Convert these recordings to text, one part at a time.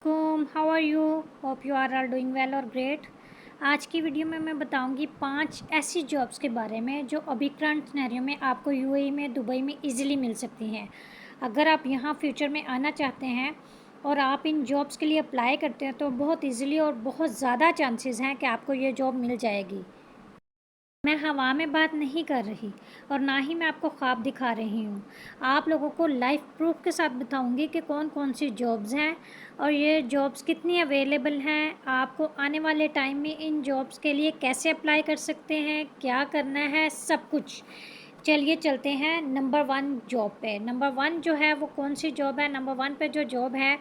How are you? Hope you are doing well और great. आज की वीडियो में मैं बताऊंगी 5 ऐसी जॉब्स के बारे में जो अभी करंट सिनेरियो में आपको यूएई में, दुबई में इजीली मिल सकती हैं। अगर आप यहाँ फ्यूचर में आना चाहते हैं और आप इन जॉब्स के लिए अप्लाई करते हैं तो बहुत इजीली और बहुत ज़्यादा चांसेस हैं कि आपको ये जॉब मिल जाएगी। मैं हवा में बात नहीं कर रही और ना ही मैं आपको ख्वाब दिखा रही हूँ। आप लोगों को लाइव प्रूफ के साथ बताऊँगी कि कौन कौन सी जॉब्स हैं और ये जॉब्स कितनी अवेलेबल हैं। आपको आने वाले टाइम में इन जॉब्स के लिए कैसे अप्लाई कर सकते हैं, क्या करना है, सब कुछ। चलिए चलते हैं नंबर 1 जॉब पे। नंबर 1 जो है वो कौन सी जॉब है? नंबर 1 पे जो जॉब है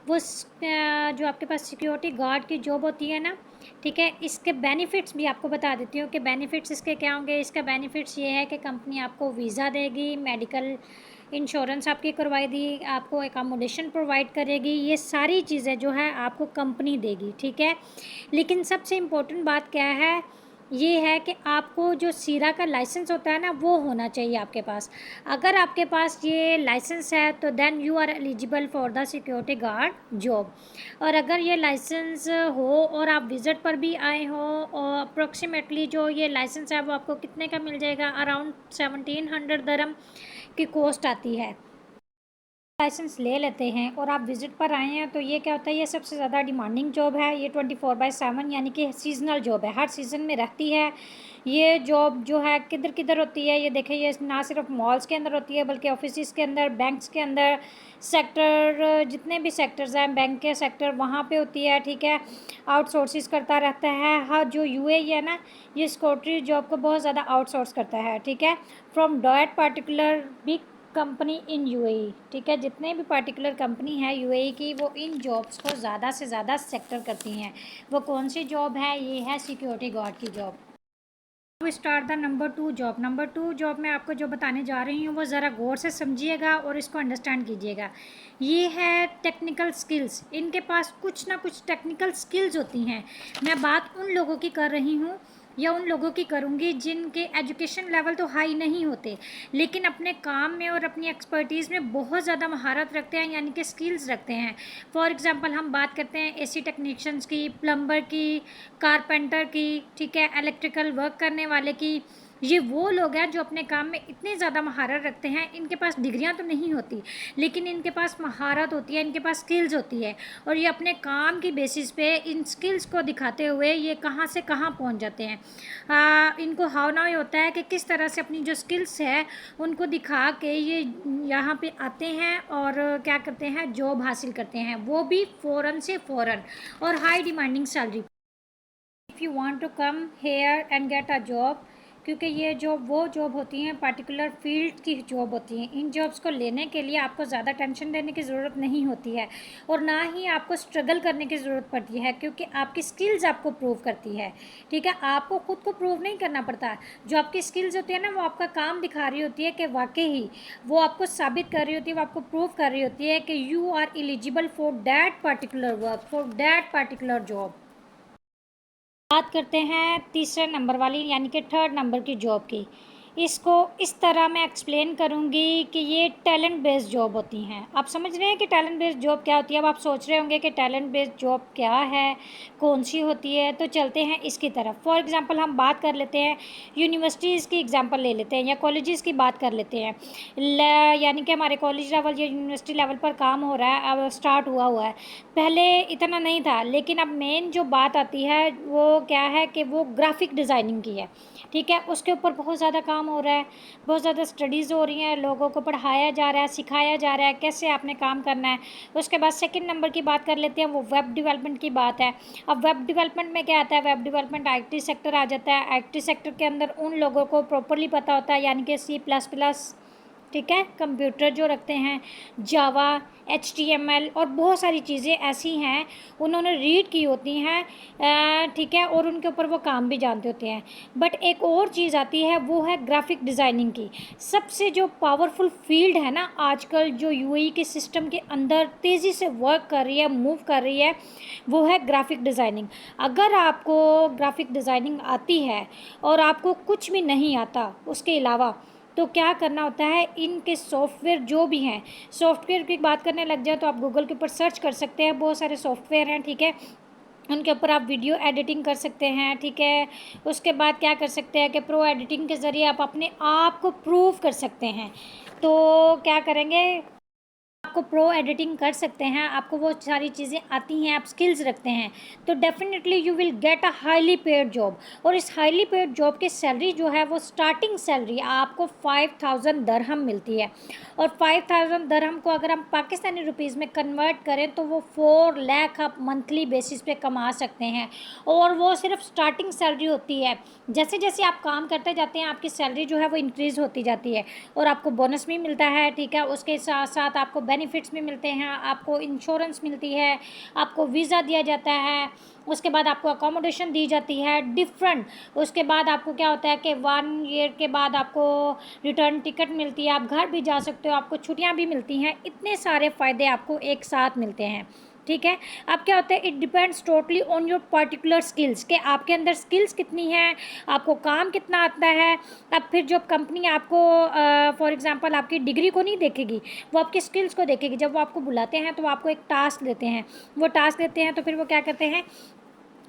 वो जो आपके पास सिक्योरिटी गार्ड की जॉब होती है ना, ठीक है। इसके बेनिफिट्स भी आपको बता देती हूँ कि बेनिफिट्स इसके क्या होंगे। इसका बेनिफिट्स ये है कि कंपनी आपको वीज़ा देगी, मेडिकल इंश्योरेंस आपकी करवाई दी, आपको एकोमोडेशन प्रोवाइड करेगी, ये सारी चीज़ें जो है आपको कंपनी देगी, ठीक है। लेकिन सबसे इम्पोर्टेंट बात क्या है, ये है कि आपको जो सीरा का लाइसेंस होता है ना वो होना चाहिए आपके पास। अगर आपके पास ये लाइसेंस है तो then you are eligible for the security guard job. और अगर ये लाइसेंस हो और आप विज़िट पर भी आए हो और अप्रोक्सीमेटली जो ये लाइसेंस है वो आपको कितने का मिल जाएगा? अराउंड 1700 दरम की कॉस्ट आती है। लाइसेंस ले लेते हैं और आप विज़िट पर आए हैं तो ये क्या होता है, ये सबसे ज़्यादा डिमांडिंग जॉब है। ये 24/7 यानी कि सीजनल जॉब है, हर सीज़न में रहती है। ये जॉब जो है किधर किधर होती है, ये देखें, ये ना सिर्फ मॉल्स के अंदर होती है बल्कि ऑफिस के अंदर, बैंक्स के अंदर, सेक्टर, जितने भी सेक्टर्स हैं बैंक के सेक्टर, वहाँ पे होती है, ठीक है। आउटसोर्सिस करता रहता है। हाँ, जो यूएई है ना, ये सिक्योरिटी जॉब को बहुत ज़्यादा आउटसोर्स करता है, ठीक है, from dot particular big company in UAE, ठीक है। जितने भी पार्टिकुलर कंपनी है यूएई की वो इन जॉब्स को ज़्यादा से ज़्यादा सेक्टर करती हैं। वो कौन सी जॉब है? ये है सिक्योरिटी गार्ड की जॉब। तो start the number 2 job. Number 2 job मैं आपको जो बताने जा रही हूँ वो ज़रा गौर से समझिएगा और इसको अंडरस्टैंड कीजिएगा। ये है टेक्निकल स्किल्स। इनके पास कुछ ना कुछ टेक्निकल स्किल्स होती हैं। मैं बात उन लोगों की कर रही हूँ या उन लोगों की करूँगी जिनके एजुकेशन लेवल तो हाई नहीं होते लेकिन अपने काम में और अपनी एक्सपर्टीज़ में बहुत ज़्यादा महारत रखते हैं, यानी कि स्किल्स रखते हैं। फॉर एग्ज़ाम्पल हम बात करते हैं एसी टेक्नीशियंस की, प्लम्बर की, कारपेंटर की, ठीक है, इलेक्ट्रिकल वर्क करने वाले की। ये वो लोग हैं जो अपने काम में इतने ज़्यादा महारत रखते हैं। इनके पास डिग्रियां तो नहीं होती लेकिन इनके पास महारत होती है, इनके पास स्किल्स होती है और ये अपने काम की बेसिस पे इन स्किल्स को दिखाते हुए ये कहाँ से कहाँ पहुँच जाते हैं। इनको हावना ये होता है कि किस तरह से अपनी जो स्किल्स है उनको दिखा के ये यहाँ पे आते हैं और क्या करते हैं, जॉब हासिल करते हैं, वो भी फ़ौरन से फ़ौरन और high demanding salary. If you want to come here and get a job, क्योंकि ये जॉब वो जॉब होती हैं, पार्टिकुलर फील्ड की जॉब होती हैं। इन जॉब्स को लेने के लिए आपको ज़्यादा टेंशन लेने की ज़रूरत नहीं होती है और ना ही आपको स्ट्रगल करने की ज़रूरत पड़ती है क्योंकि आपकी स्किल्स आपको प्रूव करती है, ठीक है। आपको खुद को प्रूव नहीं करना पड़ता। जो आपकी स्किल्स होती है ना वो आपका काम दिखा रही होती है कि वाकई वो आपको साबित कर रही होती है, वो आपको प्रूव कर रही होती है कि you are eligible for that particular work, for that particular job. बात करते हैं तीसरे नंबर वाली यानी कि 3rd नंबर की जॉब की। इसको इस तरह मैं एक्सप्लेन करूँगी कि ये टैलेंट बेस्ड जॉब होती हैं। आप समझ रहे हैं कि टैलेंट बेस्ड जॉब क्या होती है? अब आप सोच रहे होंगे कि टैलेंट बेस्ड जॉब क्या है, कौन सी होती है, तो चलते हैं इसकी तरफ। फॉर एग्ज़ाम्पल हम बात कर लेते हैं, यूनिवर्सिटीज़ की एग्ज़ाम्पल ले लेते हैं या कॉलेजेस की बात कर लेते हैं। यानी कि हमारे कॉलेज लेवल या यूनिवर्सिटी लेवल पर काम हो रहा है, अब स्टार्ट हुआ हुआ है। पहले इतना नहीं था लेकिन अब मेन जो बात आती है वो क्या है कि वो ग्राफिक डिज़ाइनिंग की है, ठीक है। उसके ऊपर बहुत ज़्यादा काम हो रहा है, बहुत ज़्यादा स्टडीज़ हो रही हैं, लोगों को पढ़ाया जा रहा है, सिखाया जा रहा है कैसे आपने काम करना है। उसके बाद सेकंड नंबर की बात कर लेते हैं, वो वेब डेवलपमेंट की बात है। अब वेब डेवलपमेंट में क्या आता है? वेब डेवलपमेंट आईटी सेक्टर आ जाता है। आईटी सेक्टर के अंदर उन लोगों को प्रॉपरली पता होता है यानी कि C++, ठीक है, कंप्यूटर जो रखते हैं, जावा, HTML और बहुत सारी चीज़ें ऐसी हैं उन्होंने रीड की होती हैं, ठीक है, और उनके ऊपर वो काम भी जानते होते हैं। बट एक और चीज़ आती है वो है ग्राफिक डिज़ाइनिंग की। सबसे जो पावरफुल फील्ड है ना आजकल, जो यूएई के सिस्टम के अंदर तेज़ी से वर्क कर रही है, मूव कर रही है, वो है ग्राफिक डिज़ाइनिंग। अगर आपको ग्राफिक डिज़ाइनिंग आती है और आपको कुछ भी नहीं आता उसके अलावा, तो क्या करना होता है, इनके सॉफ्टवेयर जो भी हैं, सॉफ्टवेयर की बात करने लग जाए तो आप गूगल के ऊपर सर्च कर सकते हैं, बहुत सारे सॉफ्टवेयर हैं, ठीक है। उनके ऊपर आप वीडियो एडिटिंग कर सकते हैं, ठीक है। उसके बाद क्या कर सकते हैं कि प्रो एडिटिंग के ज़रिए आप अपने आप को प्रूव कर सकते हैं। तो क्या करेंगे, आपको प्रो एडिटिंग कर सकते हैं, आपको वो सारी चीज़ें आती हैं, आप स्किल्स रखते हैं, तो definitely you will get a highly paid job. और इस हाईली पेड जॉब की सैलरी जो है वो स्टार्टिंग सैलरी आपको 5000 दरहम मिलती है। और 5000 दरहम को अगर हम पाकिस्तानी रुपीज़ में कन्वर्ट करें तो वो 4 लाख आप मंथली बेसिस पे कमा सकते हैं। और वो सिर्फ स्टार्टिंग सैलरी होती है, जैसे जैसे आप काम करते जाते हैं आपकी सैलरी जो है वो इंक्रीज़ होती जाती है। और आपको बोनस भी मिलता है, ठीक है। उसके साथ साथ आपको बेनिफिट्स भी मिलते हैं, आपको इंश्योरेंस मिलती है, आपको वीज़ा दिया जाता है, उसके बाद आपको अकोमोडेशन दी जाती है डिफरेंट। उसके बाद आपको क्या होता है कि 1 ईयर के बाद आपको रिटर्न टिकट मिलती है, आप घर भी जा सकते हो, आपको छुट्टियां भी मिलती हैं, इतने सारे फ़ायदे आपको एक साथ मिलते हैं, ठीक है। अब क्या होता है, it depends totally on your particular skills, कि आपके अंदर स्किल्स कितनी हैं, आपको काम कितना आता है। अब फिर जब कंपनी आपको फॉर एग्जांपल आपकी डिग्री को नहीं देखेगी, वो आपकी स्किल्स को देखेगी। जब वो आपको बुलाते हैं तो वो आपको एक टास्क देते हैं, वो टास्क देते हैं तो फिर वो क्या करते हैं,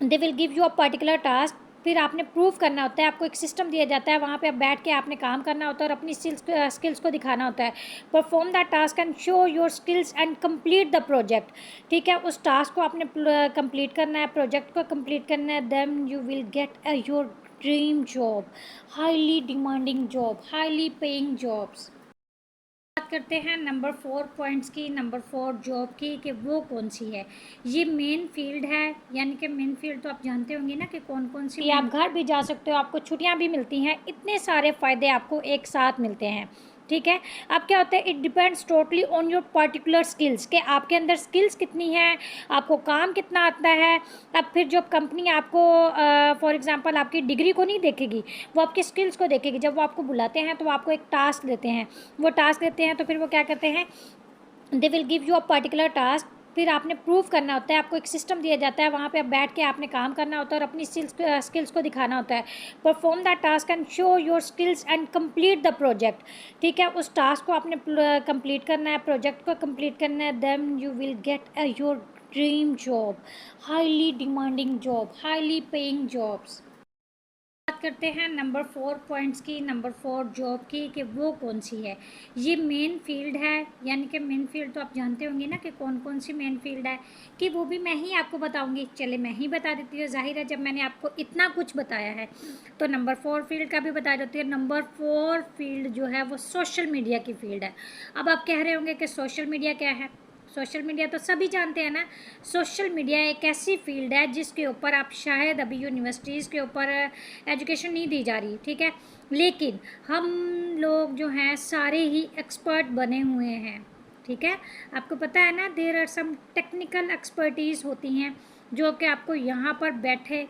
they will give you a particular task. फिर आपने प्रूव करना होता है, आपको एक सिस्टम दिया जाता है, वहाँ पे आप बैठ के आपने काम करना होता है और अपनी स्किल्स को दिखाना होता है। Perform that task and show your skills and complete the project, ठीक है। उस टास्क को आपने कंप्लीट करना है, प्रोजेक्ट को कंप्लीट करना है, then you will get your dream job, highly demanding job, highly paying jobs. बात करते हैं नंबर 4 पॉइंट्स की, नंबर 4 जॉब की, कि वो कौन सी है। ये मेन फील्ड है, यानी कि मेन फील्ड तो आप जानते होंगे ना कि कौन कौन सी। आप घर भी जा सकते हो, आपको छुट्टियां भी मिलती हैं, इतने सारे फ़ायदे आपको एक साथ मिलते हैं, ठीक है। अब क्या होता है, it depends totally on your particular skills, कि आपके अंदर स्किल्स कितनी हैं, आपको काम कितना आता है। अब फिर जब कंपनी आपको फॉर एग्जांपल आपकी डिग्री को नहीं देखेगी, वो आपकी स्किल्स को देखेगी। जब वो आपको बुलाते हैं तो वो आपको एक टास्क देते हैं, वो टास्क देते हैं तो फिर वो क्या करते हैं, they will give you a particular task. फिर आपने प्रूव करना होता है, आपको एक सिस्टम दिया जाता है, वहाँ पे आप बैठ के आपने काम करना होता है और अपनी स्किल्स को दिखाना होता है। Perform that task and show your skills and complete the project, ठीक है। उस टास्क को आपने कंप्लीट करना है, प्रोजेक्ट को कंप्लीट करना है, then you will get your dream job, highly demanding job, highly paying jobs. बात करते हैं नंबर 4 पॉइंट्स की, नंबर 4 जॉब की, कि वो कौन सी है। ये मेन फील्ड है, यानी कि मेन फील्ड तो आप जानते होंगे ना कि कौन कौन सी मेन फील्ड है, कि वो भी मैं ही आपको बताऊंगी। चले मैं ही बता देती हूँ, जाहिर है जब मैंने आपको इतना कुछ बताया है तो नंबर 4 फील्ड का भी बता देती हूँ। नंबर 4 फील्ड जो है वो सोशल मीडिया की फील्ड है। अब आप कह रहे होंगे कि सोशल मीडिया क्या है। सोशल मीडिया तो सभी जानते हैं ना। सोशल मीडिया एक ऐसी फील्ड है जिसके ऊपर आप शायद अभी यूनिवर्सिटीज़ के ऊपर एजुकेशन नहीं दी जा रही, ठीक है, लेकिन हम लोग जो हैं सारे ही एक्सपर्ट बने हुए हैं, ठीक है। आपको पता है ना, there are some technical expertise होती हैं जो कि आपको यहाँ पर बैठे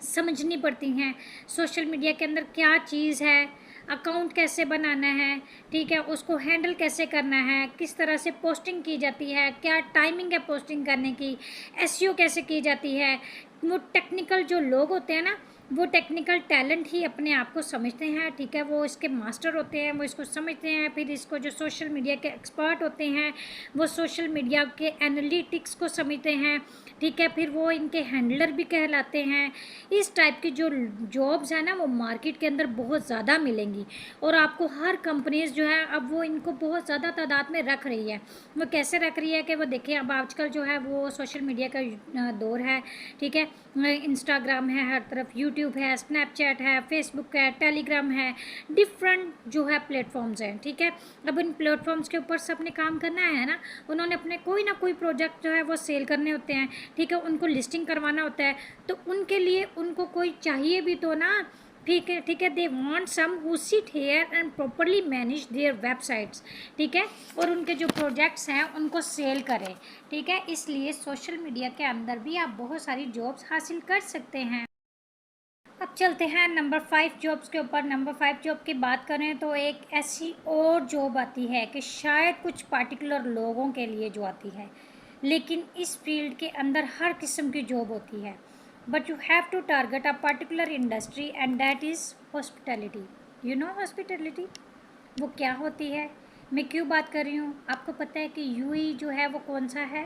समझनी पड़ती हैं। सोशल मीडिया के अंदर क्या चीज़ है, अकाउंट कैसे बनाना है, ठीक है, उसको हैंडल कैसे करना है, किस तरह से पोस्टिंग की जाती है, क्या टाइमिंग है पोस्टिंग करने की, एसईओ कैसे की जाती है। वो टेक्निकल जो लोग होते हैं ना, वो टेक्निकल टैलेंट ही अपने आप को समझते हैं, ठीक है, वो इसके मास्टर होते हैं, वो इसको समझते हैं। फिर इसको जो सोशल मीडिया के एक्सपर्ट होते हैं वो सोशल मीडिया के एनालिटिक्स को समझते हैं, ठीक है, फिर वो इनके हैंडलर भी कहलाते हैं। इस टाइप की जो जॉब्स हैं ना वो मार्केट के अंदर बहुत ज़्यादा मिलेंगी और आपको हर कंपनीज जो है अब वो इनको बहुत ज़्यादा तादाद में रख रही है। वो कैसे रख रही है कि वो देखिए अब आजकल जो है वो सोशल मीडिया का दौर है, ठीक है। इंस्टाग्राम है, हर तरफ यूट्यूब है, स्नैपचैट है, फेसबुक है, टेलीग्राम है, डिफरेंट जो है प्लेटफॉर्म्स हैं, ठीक है। अब इन प्लेटफॉर्म्स के ऊपर सबने काम करना है ना, उन्होंने अपने कोई ना कोई प्रोजेक्ट जो है वो सेल करने होते हैं, ठीक है, उनको लिस्टिंग करवाना होता है, तो उनके लिए उनको कोई चाहिए भी तो ना, ठीक है, ठीक है। They want some who sit here and properly manage their websites, ठीक है, और उनके जो प्रोजेक्ट्स हैं उनको सेल करें, ठीक है। इसलिए सोशल मीडिया के अंदर भी आप बहुत सारी जॉब्स हासिल कर सकते हैं। अब चलते हैं नंबर 5 जॉब्स के ऊपर। नंबर 5 जॉब की बात करें तो एक ऐसी और जॉब आती है कि शायद कुछ पार्टिकुलर लोगों के लिए जो आती है, लेकिन इस फील्ड के अंदर हर किस्म की जॉब होती है, but you have to target a particular industry and that is hospitality. You know hospitality वो क्या होती है, मैं क्यों बात कर रही हूँ। आपको पता है कि यूएई जो है वो कौन सा है।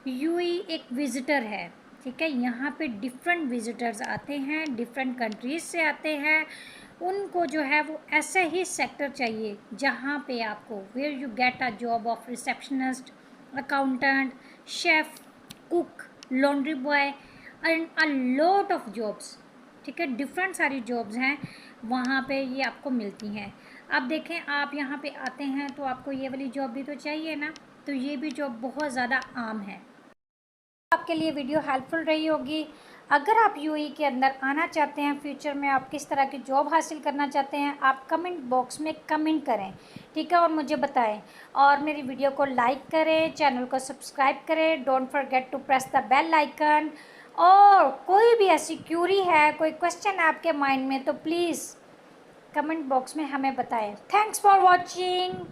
यूएई एक विज़िटर है, ठीक है। यहाँ पे डिफरेंट विजिटर्स आते हैं, डिफरेंट कंट्रीज से आते हैं। उनको जो है वो ऐसा ही सेक्टर चाहिए जहाँ पे आपको where you get a job of receptionist, accountant, chef, cook, laundry boy and a lot of jobs, ठीक है। डिफरेंट सारी जॉब्स हैं वहाँ पे, ये आपको मिलती हैं। अब देखें, आप यहाँ पे आते हैं तो आपको ये वाली जॉब भी तो चाहिए ना, तो ये भी जॉब बहुत ज़्यादा आम है। आपके लिए वीडियो हेल्पफुल रही होगी। अगर आप यूएई के अंदर आना चाहते हैं, फ्यूचर में आप किस तरह की जॉब हासिल करना चाहते हैं, आप कमेंट बॉक्स में कमेंट करें, ठीक है, और मुझे बताएं। और मेरी वीडियो को लाइक करें, चैनल को सब्सक्राइब करें, don't forget to press the bell icon. और कोई भी ऐसी क्यूरी है, कोई क्वेश्चन है आपके माइंड में, तो प्लीज़ कमेंट बॉक्स में हमें बताएं। Thanks for watching.